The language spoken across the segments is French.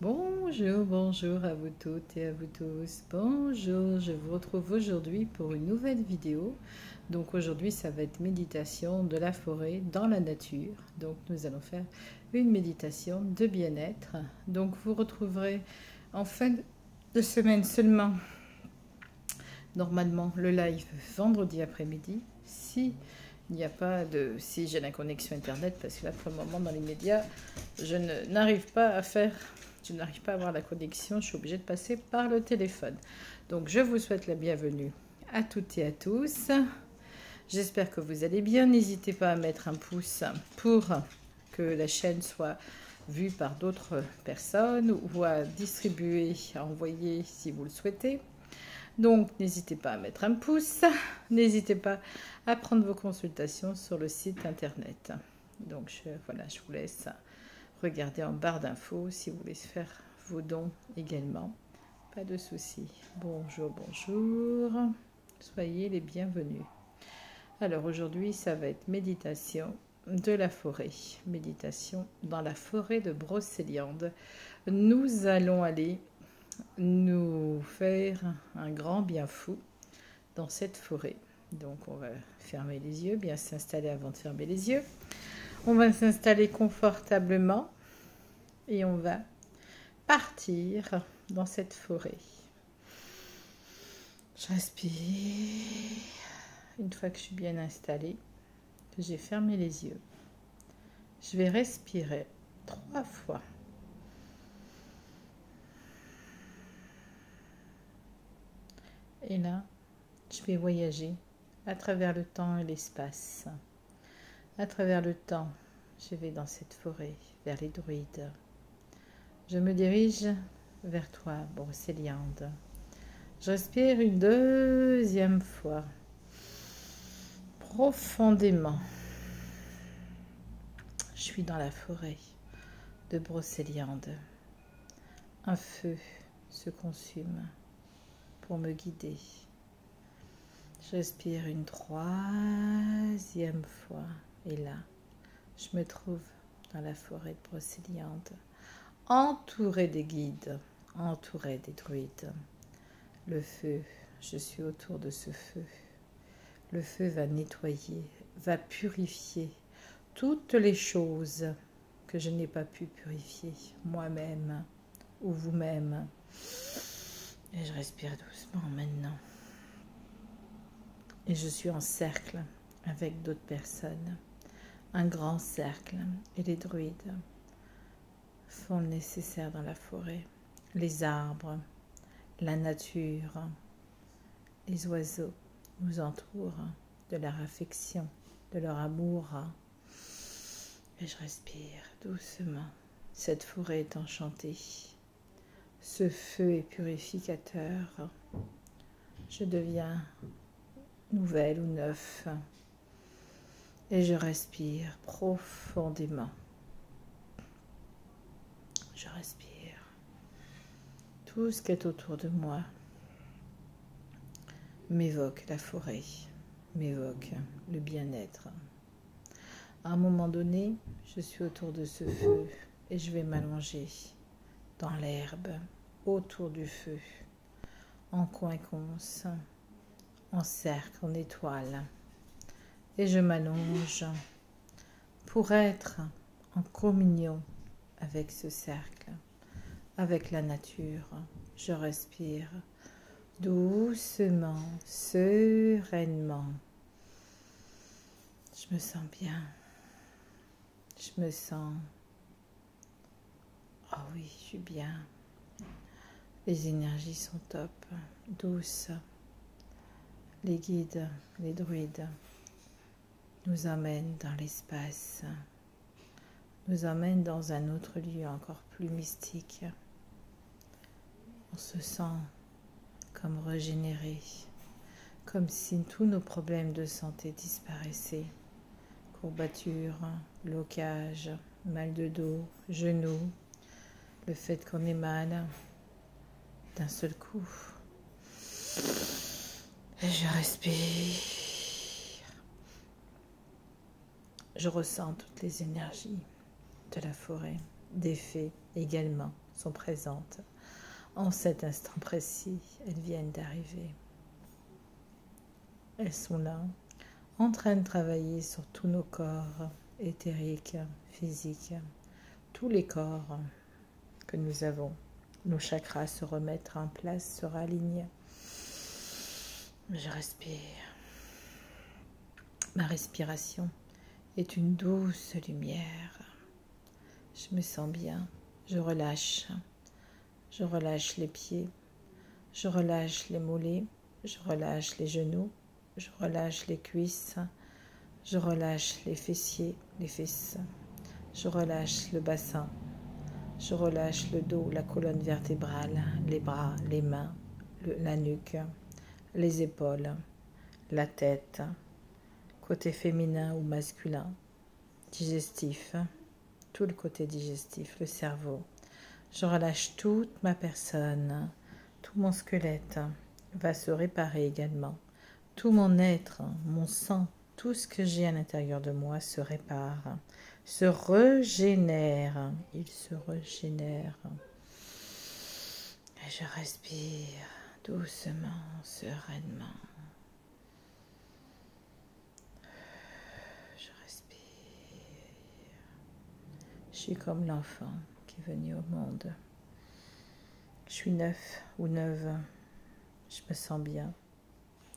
Bonjour, bonjour à vous toutes et à vous tous. Bonjour, je vous retrouve aujourd'hui pour une nouvelle vidéo. Donc aujourd'hui, ça va être méditation de la forêt dans la nature. Donc nous allons faire une méditation de bien-être. Donc vous retrouverez en fin de semaine seulement, normalement, le live vendredi après-midi. Si j'ai la connexion internet, parce que là pour le moment dans les médias, n'arrive pas à avoir la connexion, je suis obligée de passer par le téléphone. Donc je vous souhaite la bienvenue à toutes et à tous. J'espère que vous allez bien. N'hésitez pas à mettre un pouce pour que la chaîne soit vue par d'autres personnes ou à distribuer, à envoyer si vous le souhaitez. Donc, n'hésitez pas à mettre un pouce, n'hésitez pas à prendre vos consultations sur le site internet. Donc, voilà, je vous laisse regarder en barre d'infos si vous voulez faire vos dons également. Pas de souci. Bonjour, bonjour. Soyez les bienvenus. Alors, aujourd'hui, ça va être méditation de la forêt. Méditation dans la forêt de Brocéliande. Nous allons aller nous faire un grand bien fou dans cette forêt. Donc on va fermer les yeux, bien s'installer avant de fermer les yeux. On va s'installer confortablement et on va partir dans cette forêt. Je respire. Une fois que je suis bien installée, que j'ai fermé les yeux, je vais respirer 3 fois. Et là, je vais voyager à travers le temps et l'espace. À travers le temps, je vais dans cette forêt, vers les druides. Je me dirige vers toi, Brocéliande. Je respire une 2e fois, profondément. Je suis dans la forêt de Brocéliande. Un feu se consume pour me guider. Je respire une 3e fois et là, je me trouve dans la forêt de Brocéliande, entourée des guides, entourée des druides. Le feu, je suis autour de ce feu. Le feu va nettoyer, va purifier toutes les choses que je n'ai pas pu purifier moi-même ou vous-même. Et je respire doucement maintenant. Et je suis en cercle avec d'autres personnes. Un grand cercle. Et les druides font le nécessaire dans la forêt. Les arbres, la nature, les oiseaux nous entourent de leur affection, de leur amour. Et je respire doucement. Cette forêt est enchantée. Ce feu est purificateur. Je deviens nouvelle ou neuf. Et je respire profondément. Je respire. Tout ce qui est autour de moi m'évoque la forêt, m'évoque le bien-être. À un moment donné, je suis autour de ce feu et je vais m'allonger dans l'herbe, autour du feu, en coinconce, en cercle, en étoile. Et je m'allonge pour être en communion avec ce cercle, avec la nature. Je respire doucement, sereinement. Je me sens bien. Je me sens... Oh oui, je suis bien. Les énergies sont top, douces. Les guides, les druides nous emmènent dans l'espace, nous emmènent dans un autre lieu encore plus mystique. On se sent comme régénéré, comme si tous nos problèmes de santé disparaissaient. Courbatures, blocage, mal de dos, genoux, le fait qu'on ait mal d'un seul coup. Et je respire. Je ressens toutes les énergies de la forêt, des fées également, sont présentes. En cet instant précis, elles viennent d'arriver. Elles sont là, en train de travailler sur tous nos corps éthériques, physiques, tous les corps que nous avons. Nos chakras se remettent en place, se ralignent. Je respire. Ma respiration est une douce lumière. Je me sens bien. Je relâche. Je relâche les pieds. Je relâche les mollets. Je relâche les genoux. Je relâche les cuisses. Je relâche les fessiers, les fesses. Je relâche le bassin. Je relâche le dos, la colonne vertébrale, les bras, les mains, la nuque, les épaules, la tête, côté féminin ou masculin, digestif, tout le côté digestif, le cerveau. Je relâche toute ma personne, tout mon squelette va se réparer également. Tout mon être, mon sang, tout ce que j'ai à l'intérieur de moi se répare, se régénère. Il se régénère. Et je respire doucement, sereinement. Je respire. Je suis comme l'enfant qui est venu au monde. Je suis neuf ou neuve. Je me sens bien.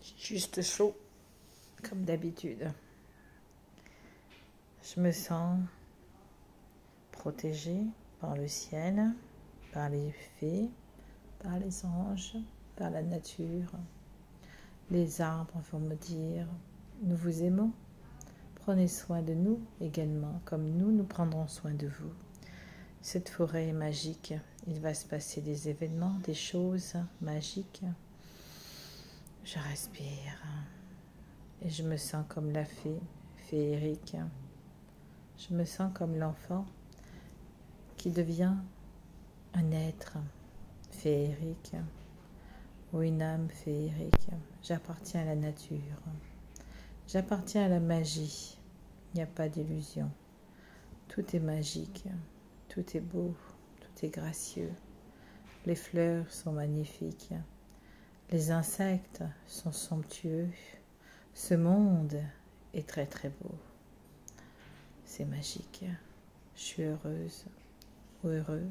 J'ai juste chaud, comme d'habitude. Je me sens protégée par le ciel, par les fées, par les anges, par la nature. Les arbres vont me dire, nous vous aimons. Prenez soin de nous également, comme nous prendrons soin de vous. Cette forêt est magique. Il va se passer des événements, des choses magiques. Je respire et je me sens comme la fée, féerique. Je me sens comme l'enfant qui devient un être féerique ou une âme féerique. J'appartiens à la nature. J'appartiens à la magie. Il n'y a pas d'illusion. Tout est magique. Tout est beau. Tout est gracieux. Les fleurs sont magnifiques. Les insectes sont somptueux. Ce monde est très très beau. C'est magique. Je suis heureuse ou heureux.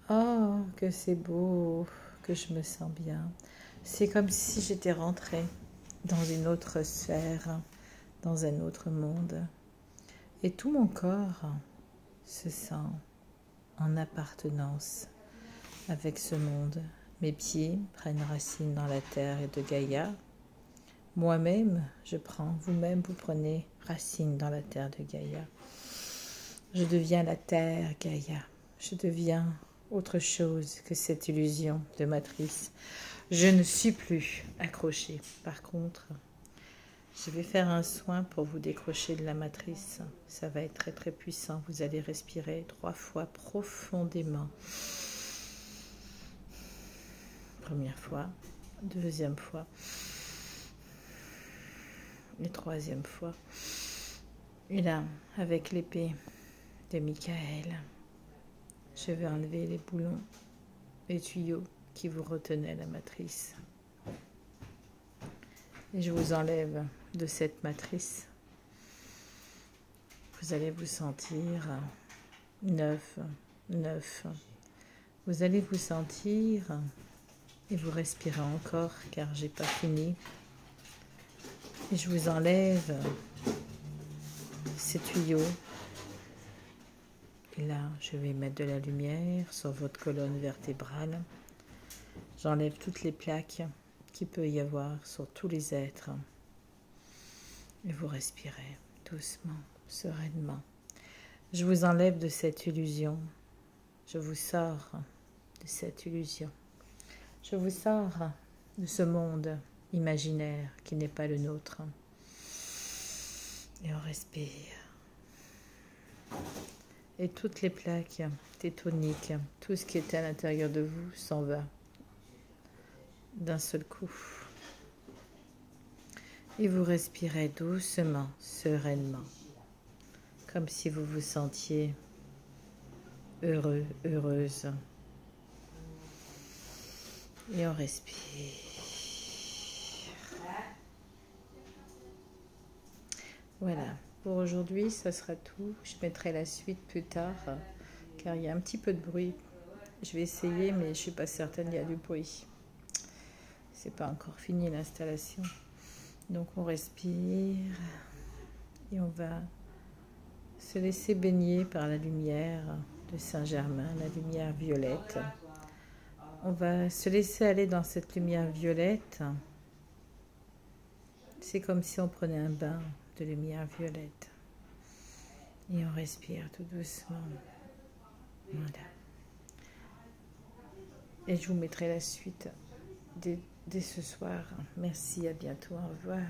Oh, que c'est beau, que je me sens bien. C'est comme si j'étais rentrée dans une autre sphère, dans un autre monde. Et tout mon corps se sent en appartenance avec ce monde. Mes pieds prennent racine dans la terre et de Gaïa. Moi-même, je prends, vous-même, vous prenez racine dans la terre de Gaïa. Je deviens la terre Gaïa. Je deviens autre chose que cette illusion de matrice. Je ne suis plus accrochée. Par contre, je vais faire un soin pour vous décrocher de la matrice. Ça va être très très puissant. Vous allez respirer 3 fois profondément. Première fois, deuxième fois et troisième fois. Et là, avec l'épée de Michael, je vais enlever les boulons, les tuyaux qui vous retenaient la matrice. Et je vous enlève de cette matrice. Vous allez vous sentir neuf. Vous allez vous sentir et vous respirez encore car j'ai pas fini. Et je vous enlève ces tuyaux. Et là, je vais mettre de la lumière sur votre colonne vertébrale. J'enlève toutes les plaques qu'il peut y avoir sur tous les êtres. Et vous respirez doucement, sereinement. Je vous enlève de cette illusion. Je vous sors de cette illusion. Je vous sors de ce monde imaginaire qui n'est pas le nôtre. Et on respire. Et toutes les plaques tétoniques, tout ce qui était à l'intérieur de vous s'en va d'un seul coup. Et vous respirez doucement, sereinement, comme si vous vous sentiez heureux, heureuse. Et on respire. Voilà, pour aujourd'hui, ça sera tout. Je mettrai la suite plus tard, car il y a un petit peu de bruit. Je vais essayer, mais je ne suis pas certaine, il y a du bruit. C'est pas encore fini l'installation. Donc on respire et on va se laisser baigner par la lumière de Saint-Germain, la lumière violette. On va se laisser aller dans cette lumière violette. C'est comme si on prenait un bain de lumière violette. Et on respire tout doucement. Voilà. Et je vous mettrai la suite dès ce soir. Merci, à bientôt, au revoir.